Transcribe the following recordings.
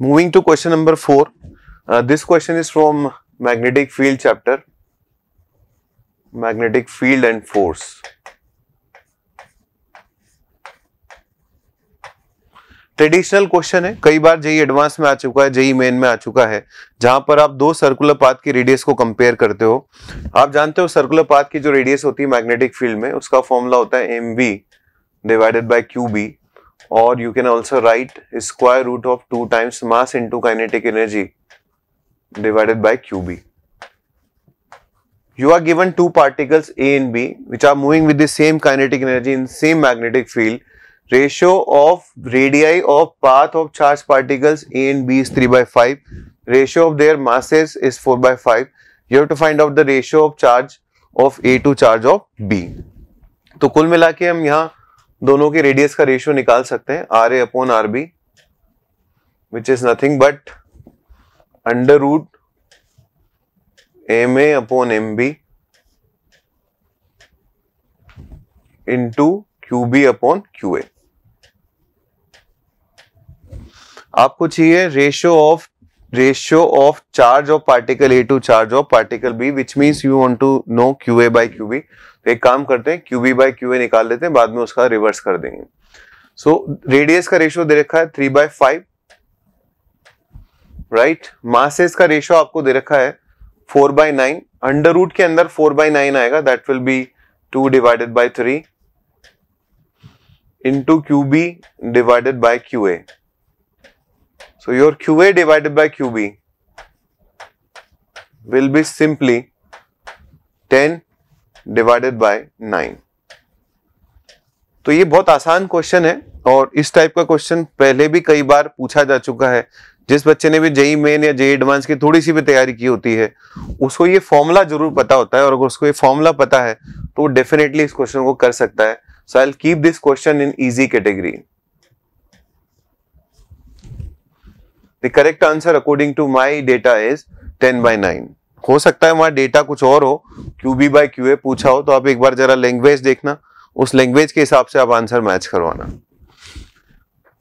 Moving to question number 4. This question is from magnetic field chapter. Magnetic field and force. Traditional question है, कई बार JEE advance में आ चुका है, JEE main में आ चुका है, जहां पर आप दो सर्कुलर पाथ की रेडियस को कंपेयर करते हो। आप जानते हो सर्कुलर पाथ की जो रेडियस होती है मैग्नेटिक फील्ड में, उसका फॉर्मूला होता है mv डिवाइडेड बाय qb, और you can also write square root of 2 times mass into kinetic energy divided by qb. You are given two particles A and B which are moving with the same kinetic energy in same magnetic field. Ratio of radii of path of charged particles A and B is 3/5. Ratio of their masses is 4/5. You have to find out the ratio of charge of A to charge of B. तो कुल मिला के हम यहाँ दोनों के radius का ratio निकाल सकते हैं, RA upon RB, which is nothing but under root MA upon MB into QB upon QA. आपको चाहिए ratio of charge of particle A to charge of particle B, which means you want to know QA by QB. तो एक काम करते हैं, QB bye QA निकाल लेते हैं, बाद में उसका रिवर्स कर देंगे. सो रेडियस का रेशियो दे रखा है 3/5, राइट. मासेस का रेशियो आपको दे रखा है 4/9. अंडर रूट के अंदर 4/9 आएगा, that will be 2 divided by 3 into QB divided by QA. So your QA divided by QB will be simply 10 divided by 9. तो ये बहुत आसान क्वेश्चन है, और इस टाइप का क्वेश्चन पहले भी कई बार पूछा जा चुका है. जिस बच्चे ने भी जेई मेन या जेई एडवांस की थोड़ी सी भी तैयारी की होती है, उसको ये फॉर्मूला जरूर पता होता है, और अगर उसको ये फॉर्मूला पता है तो वो डेफिनेटली इस क्वेश्चन को कर सकता है. So I'll keep this question in easy category. The correct answer according to my data is 10/9. हो सकता है वहां डेटा कुछ और हो, QB by QA पूछा हो, तो आप एक बार जरा लैंग्वेज देखना, उस लैंग्वेज के हिसाब से आप आंसर मैच करवाना.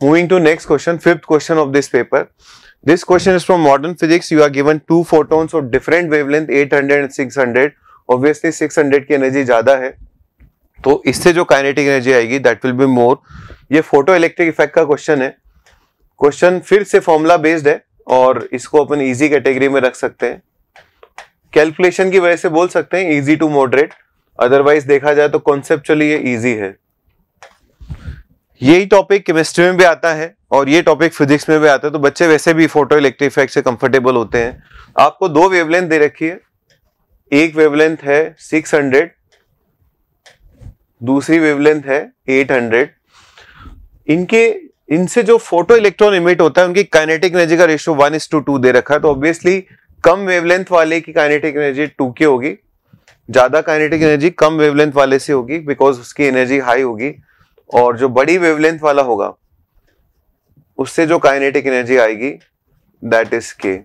Moving to next question, fifth question of this paper. This question is from modern physics. You are given two photons of different wavelength 800 and 600. Obviously 600 की एनर्जी ज्यादा है, तो इससे जो काइनेटिक एनर्जी आएगी दैट विल बी मोर. ये photo electric effect का question है. क्वेश्चन फिर से फॉर्मूला बेस्ड है, और इसको अपन इजी कैटेगरी में रख सकते हैं. कैलकुलेशन की वजह से बोल सकते हैं इजी टू मॉडरेट, अदरवाइज देखा जाए तो कॉन्सेप्चुअली ये इजी है. यही टॉपिक केमिस्ट्री में भी आता है और ये टॉपिक फिजिक्स में भी आता है, तो बच्चे वैसे भी फोटो इलेक्ट्रिक इफेक्ट से कंफर्टेबल होते हैं. आपको दो वेवलेंथ दे रखी है, एक वेवलेंथ है 600, दूसरी वेवलेंथ है 800. इनसे जो फोटो इलेक्ट्रॉन इमिट होता है उनकी काइनेटिक एनर्जी का रेशियो 1:2 दे रखा है. तो ऑब्वियसली कम वेवलेंथ वाले की काइनेटिक एनर्जी 2k होगी, ज्यादा काइनेटिक एनर्जी कम वेवलेंथ वाले से होगी बिकॉज उसकी एनर्जी हाई होगी, और जो बड़ी वेवलेंथ वाला होगा उससे जो काइनेटिक एनर्जी आएगी that is k.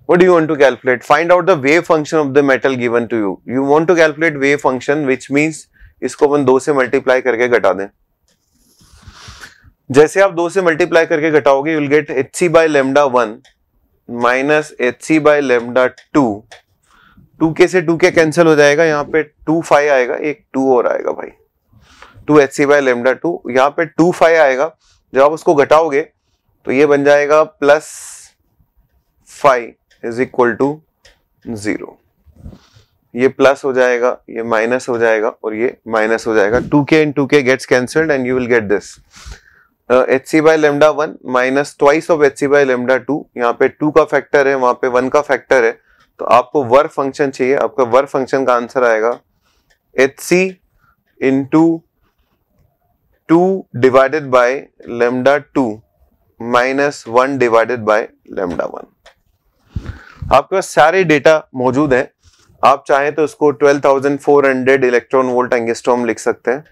What do you want to calculate? Find out the wave function of the metal given to you. You want to calculate wave function, which means इसको अपन 2 से multiply करके घटा दें. जैसे आप 2 से multiply करके घटाओगे, you will get hc by lambda 1 minus hc by lambda 2. 2k से 2k कैंसिल हो जाएगा, यहाँ पे 2 phi आएगा, एक 2 और आएगा भाई, 2 hc by lambda 2. यहाँ पे 2 phi आएगा. जब आप उसको घटाओगे तो ये बन जाएगा plus phi is equal to 0. ये प्लस हो जाएगा, ये माइनस हो जाएगा, और ये माइनस हो जाएगा. 2k and 2k gets cancelled and you will get this. hc by lambda 1 minus twice of hc by lambda 2. यहाँ पे 2 का फैक्टर है, वहां पे 1 का फैक्टर है, तो आपको वर्क फंक्शन चाहिए. आपका वर्क फंक्शन का आंसर आएगा hc into 2 divided by lambda 2 minus 1 divided by lambda 1. आपके पास सारे डेटा मौजूद है. आप चाहें तो उसको 12,400 इलेक्ट्रॉन वोल्ट एंगस्ट्रॉम लिख सकते हैं.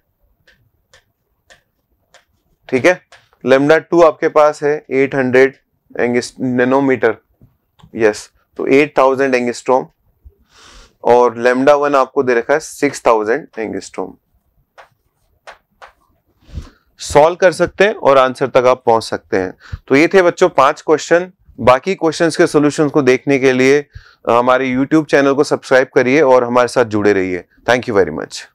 ठीक है. लैम्डा 2 आपके पास है 800 नैनोमीटर, यस, तो 8000 एंगस्ट्रॉम, और लैम्डा 1 आपको दे रखा है 6000 एंगस्ट्रॉम. सॉल्व कर सकते हैं और आंसर तक आप पहुंच सकते हैं। तो ये थे बच्चों 5 क्वेश्चन। बाकी क्वेश्चंस के सॉल्यूशंस को देखने के लिए हमारे YouTube चैनल को सब्सक्राइब करिए और हमारे साथ जुड़े रहिए। Thank you very much.